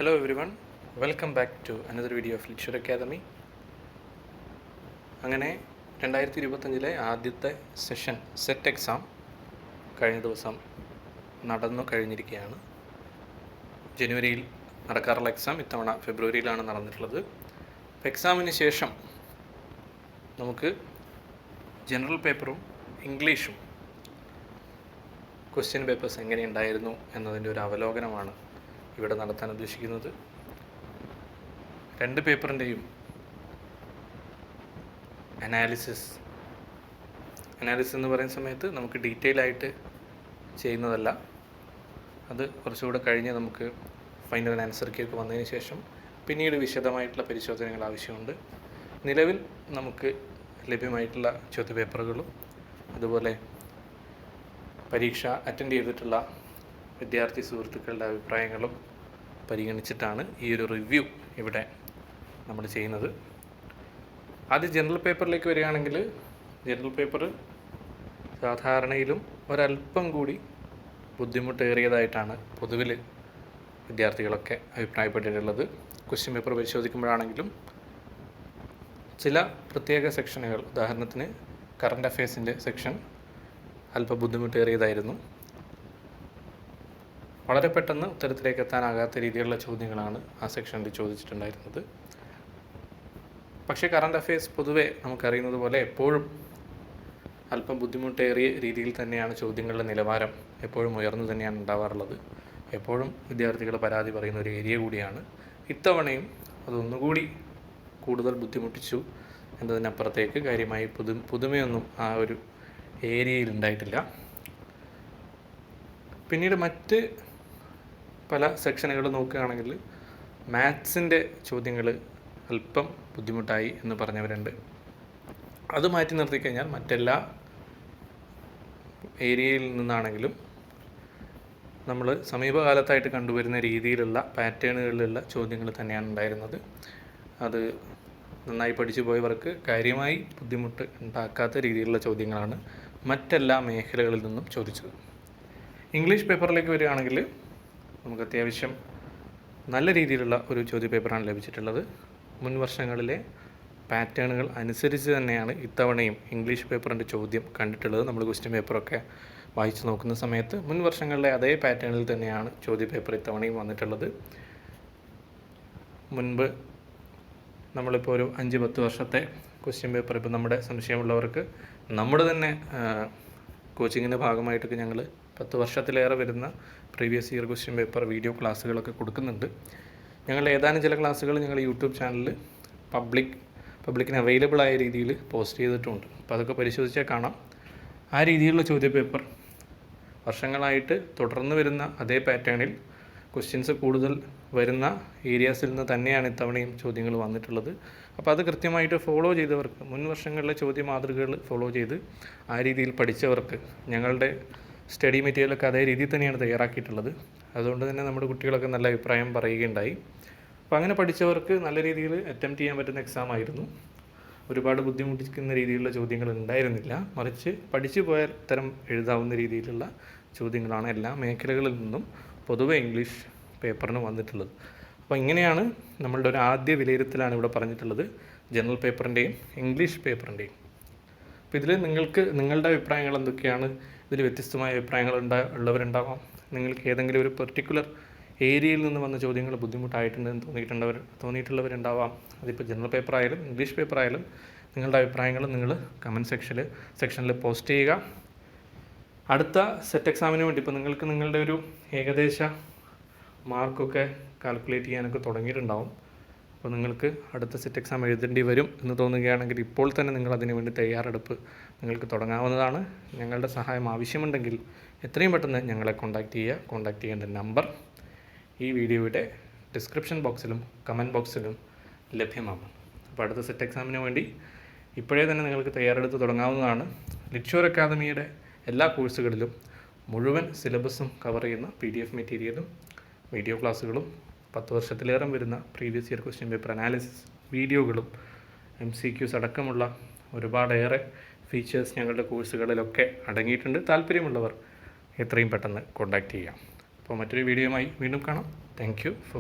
Hello everyone, welcome back to another video of Literature Academy. അങ്ങനെ 2025 ആദ്യത്തെ session set exam കഴിഞ്ഞ ദിവസം നടന്നു കഴിഞ്ഞിരിക്കുകയാണ്. ജനുവരിയിൽ നടക്കാറുള്ള എക്സാം ഇത്തവണ ഫെബ്രുവരിയിലാണ് നടന്നിട്ടുള്ളത്. എക്സാമിന് ശേഷം നമുക്ക് ജനറൽ പേപ്പറും ഇംഗ്ലീഷും ക്വസ്റ്റ്യൻ പേപ്പേഴ്സ് എങ്ങനെയുണ്ടായിരുന്നു എന്നതിൻ്റെ ഒരു അവലോകനമാണ് ഇവിടെ നടത്താൻ ഉദ്ദേശിക്കുന്നത്. രണ്ട് പേപ്പറിൻ്റെയും അനാലിസിസ് എന്ന് പറയുന്ന സമയത്ത് നമുക്ക് ഡീറ്റെയിൽ ആയിട്ട് ചെയ്യുന്നതല്ല. അത് കുറച്ചുകൂടെ കഴിഞ്ഞ് നമുക്ക് ഫൈനൽ ആൻസറിലേക്ക് വന്നതിന് ശേഷം പിന്നീട് വിശദമായിട്ടുള്ള പരിശോധനകൾ ആവശ്യമുണ്ട്. നിലവിൽ നമുക്ക് ലഭ്യമായിട്ടുള്ള ചോദ്യപേപ്പറുകളും അതുപോലെ പരീക്ഷ അറ്റൻഡ് ചെയ്തിട്ടുള്ള വിദ്യാർത്ഥി സുഹൃത്തുക്കളുടെ അഭിപ്രായങ്ങളും പരിഗണിച്ചിട്ടാണ് ഈ ഒരു റിവ്യൂ ഇവിടെ നമ്മൾ ചെയ്യുന്നത്. ആദ്യം ജനറൽ പേപ്പറിലേക്ക് വരികയാണെങ്കിൽ ജനറൽ പേപ്പർ സാധാരണയിലും ഒരല്പം കൂടി ബുദ്ധിമുട്ടേറിയതായിട്ടാണ് പൊതുവിൽ വിദ്യാർത്ഥികളൊക്കെ അഭിപ്രായപ്പെട്ടിട്ടുള്ളത്. ക്വസ്റ്റ്യൻ പേപ്പർ പരിശോധിക്കുമ്പോഴാണെങ്കിലും ചില പ്രത്യേക സെക്ഷനുകൾ, ഉദാഹരണത്തിന് കറണ്ട് അഫയേഴ്സിൻ്റെ സെക്ഷൻ അല്പം ബുദ്ധിമുട്ടേറിയതായിരുന്നു. വളരെ പെട്ടെന്ന് ഉത്തരത്തിലേക്ക് എത്താനാകാത്ത രീതിയിലുള്ള ചോദ്യങ്ങളാണ് ആ സെക്ഷനിൽ ചോദിച്ചിട്ടുണ്ടായിരുന്നത്. പക്ഷേ കറണ്ട് അഫയേഴ്സ് പൊതുവെ നമുക്കറിയുന്നത് പോലെ എപ്പോഴും അല്പം ബുദ്ധിമുട്ടേറിയ രീതിയിൽ തന്നെയാണ് ചോദ്യങ്ങളുടെ നിലവാരം എപ്പോഴും ഉയർന്നു തന്നെയാണ് ഉണ്ടാവാറുള്ളത്. എപ്പോഴും വിദ്യാർത്ഥികൾ പരാതി പറയുന്ന ഒരു ഏരിയ കൂടിയാണ്. ഇത്തവണയും അതൊന്നുകൂടി കൂടുതൽ ബുദ്ധിമുട്ടിച്ചു എന്നതിനപ്പുറത്തേക്ക് കാര്യമായി പുതുമയൊന്നും ആ ഒരു ഏരിയയിൽ ഉണ്ടായിട്ടില്ല. പിന്നീട് മറ്റ് പല സെക്ഷനുകൾ നോക്കുകയാണെങ്കിൽ മാത്സിൻ്റെ ചോദ്യങ്ങൾ അല്പം ബുദ്ധിമുട്ടായി എന്ന് പറഞ്ഞവരുണ്ട്. അത് മാറ്റി നിർത്തിക്കഴിഞ്ഞാൽ മറ്റെല്ലാ ഏരിയയിൽ നിന്നാണെങ്കിലും നമ്മൾ സമീപകാലത്തായിട്ട് കണ്ടുവരുന്ന രീതിയിലുള്ള പാറ്റേണുകളിലുള്ള ചോദ്യങ്ങൾ തന്നെയാണ് ഉണ്ടായിരുന്നത്. അത് നന്നായി പഠിച്ചു പോയവർക്ക് കാര്യമായി ബുദ്ധിമുട്ട് ഉണ്ടാക്കാത്ത രീതിയിലുള്ള ചോദ്യങ്ങളാണ് മറ്റെല്ലാ മേഖലകളിൽ നിന്നും ചോദിച്ചത്. ഇംഗ്ലീഷ് പേപ്പറിലേക്ക് വരികയാണെങ്കിൽ നമുക്ക് അത്യാവശ്യം നല്ല രീതിയിലുള്ള ഒരു ചോദ്യപേപ്പറാണ് ലഭിച്ചിട്ടുള്ളത്. മുൻ വർഷങ്ങളിലെ പാറ്റേണുകൾ അനുസരിച്ച് തന്നെയാണ് ഇത്തവണയും ഇംഗ്ലീഷ് പേപ്പറിൻ്റെ ചോദ്യം കണ്ടിട്ടുള്ളത്. നമ്മൾ ക്വസ്റ്റ്യൻ പേപ്പറൊക്കെ വായിച്ച് നോക്കുന്ന സമയത്ത് മുൻ വർഷങ്ങളിലെ അതേ പാറ്റേണിൽ തന്നെയാണ് ചോദ്യപേപ്പർ ഇത്തവണയും വന്നിട്ടുള്ളത്. മുൻപ് നമ്മളിപ്പോൾ ഒരു 5-10 വർഷത്തെ ക്വസ്റ്റ്യൻ പേപ്പർ, ഇപ്പോൾ നമ്മുടെ സംശയമുള്ളവർക്ക് നമ്മുടെ തന്നെ കോച്ചിങ്ങിൻ്റെ ഭാഗമായിട്ടൊക്കെ ഞങ്ങൾ 10 വർഷത്തിലേറെ വരുന്ന previous year question paper video ക്ലാസ്സുകളൊക്കെ കൊടുക്കുന്നുണ്ട്. ഞങ്ങളുടെ ഏതാനും ചില ക്ലാസ്സുകൾ ഞങ്ങൾ യൂട്യൂബ് ചാനലിൽ പബ്ലിക്കിന് അവൈലബിൾ ആയ രീതിയിൽ പോസ്റ്റ് ചെയ്തിട്ടുണ്ട്. അപ്പോൾ അതൊക്കെ പരിശോധിച്ചാൽ കാണാം. ആ രീതിയിലുള്ള ചോദ്യപേപ്പർ വർഷങ്ങളായിട്ട് തുടർന്ന് വരുന്ന അതേ പാറ്റേണിൽ ക്വസ്റ്റ്യൻസ് കൂടുതൽ വരുന്ന ഏരിയാസിൽ നിന്ന് തന്നെയാണ് ഇത്തവണയും ചോദ്യങ്ങൾ വന്നിട്ടുള്ളത്. അപ്പോൾ അത് കൃത്യമായിട്ട് ഫോളോ ചെയ്തവർക്ക്, മുൻ വർഷങ്ങളിലെ ചോദ്യ മാതൃകകൾ ഫോളോ ചെയ്ത് ആ രീതിയിൽ പഠിച്ചവർക്ക് ഞങ്ങളുടെ സ്റ്റഡി മെറ്റീരിയലൊക്കെ അതേ രീതിയിൽ തന്നെയാണ് തയ്യാറാക്കിയിട്ടുള്ളത്. അതുകൊണ്ട് തന്നെ നമ്മുടെ കുട്ടികളൊക്കെ നല്ല അഭിപ്രായം പറയുകയുണ്ടായി. അപ്പോൾ അങ്ങനെ പഠിച്ചവർക്ക് നല്ല രീതിയിൽ അറ്റംപ്റ്റ് ചെയ്യാൻ പറ്റുന്ന എക്സാം ആയിരുന്നു. ഒരുപാട് ബുദ്ധിമുട്ടിക്കുന്ന രീതിയിലുള്ള ചോദ്യങ്ങൾ ഉണ്ടായിരുന്നില്ല. മറിച്ച് പഠിച്ചു പോയ തരം എഴുതാവുന്ന രീതിയിലുള്ള ചോദ്യങ്ങളാണ് എല്ലാ മേഖലകളിൽ നിന്നും പൊതുവെ ഇംഗ്ലീഷ് പേപ്പറിന് വന്നിട്ടുള്ളത്. അപ്പോൾ ഇങ്ങനെയാണ് നമ്മളുടെ ഒരു ആദ്യ വിലയിരുത്തലാണ് ഇവിടെ പറഞ്ഞിട്ടുള്ളത്, ജനറൽ പേപ്പറിൻ്റെയും ഇംഗ്ലീഷ് പേപ്പറിൻ്റെയും. അപ്പോൾ ഇതിൽ നിങ്ങളുടെ അഭിപ്രായങ്ങൾ എന്തൊക്കെയാണ്? ഇതിൽ വ്യത്യസ്തമായ അഭിപ്രായങ്ങൾ ഉള്ളവരുണ്ടാവാം. നിങ്ങൾക്ക് ഏതെങ്കിലും ഒരു പെർട്ടിക്കുലർ ഏരിയയിൽ നിന്ന് വന്ന ചോദ്യങ്ങൾ ബുദ്ധിമുട്ടായിട്ടുണ്ടെന്ന് തോന്നിയിട്ടുള്ളവരുണ്ടാവാം. അതിപ്പോൾ ജനറൽ പേപ്പർ ആയാലും ഇംഗ്ലീഷ് പേപ്പർ ആയാലും നിങ്ങളുടെ അഭിപ്രായങ്ങൾ നിങ്ങൾ കമൻറ്റ് സെക്ഷനിൽ പോസ്റ്റ് ചെയ്യുക. അടുത്ത സെറ്റ് എക്സാമിന് വേണ്ടി ഇപ്പോൾ നിങ്ങൾക്ക് നിങ്ങളുടെ ഒരു ഏകദേശ മാർക്കൊക്കെ കാൽക്കുലേറ്റ് ചെയ്യാനൊക്കെ തുടങ്ങിയിട്ടുണ്ടാവും. അപ്പോൾ നിങ്ങൾക്ക് അടുത്ത സെറ്റ് എക്സാം എഴുതേണ്ടി വരും എന്ന് തോന്നുകയാണെങ്കിൽ ഇപ്പോൾ തന്നെ നിങ്ങൾ അതിനു വേണ്ടി തയ്യാറെടുപ്പ് നിങ്ങൾക്ക് തുടങ്ങാവുന്നതാണ്. ഞങ്ങളുടെ സഹായം ആവശ്യമുണ്ടെങ്കിൽ എത്രയും പെട്ടെന്ന് ഞങ്ങളെ കോൺടാക്റ്റ് ചെയ്യേണ്ട നമ്പർ ഈ വീഡിയോയുടെ ഡിസ്ക്രിപ്ഷൻ ബോക്സിലും കമൻറ്റ് ബോക്സിലും ലഭ്യമാകും. അപ്പോൾ അടുത്ത സെറ്റ് എക്സാമിന് വേണ്ടി ഇപ്പോഴേ തന്നെ നിങ്ങൾക്ക് തയ്യാറെടുത്ത് തുടങ്ങാവുന്നതാണ്. ലിറ്റ്ഷൂർ അക്കാദമിയുടെ എല്ലാ കോഴ്സുകളിലും മുഴുവൻ സിലബസും കവർ ചെയ്യുന്ന PDF മെറ്റീരിയലും വീഡിയോ ക്ലാസ്സുകളും 10 വർഷത്തിലേറെ വരുന്ന previous year question paper analysis വീഡിയോകളും MCQs അടക്കമുള്ള ഒരുപാടേറെ ഫീച്ചേഴ്സ് ഞങ്ങളുടെ കോഴ്സുകളിലൊക്കെ അടങ്ങിയിട്ടുണ്ട്. താല്പര്യമുള്ളവർ എത്രയും പെട്ടെന്ന് കോൺടാക്റ്റ് ചെയ്യാം. അപ്പോൾ മറ്റൊരു വീഡിയോയുമായി വീണ്ടും കാണാം. Thank you for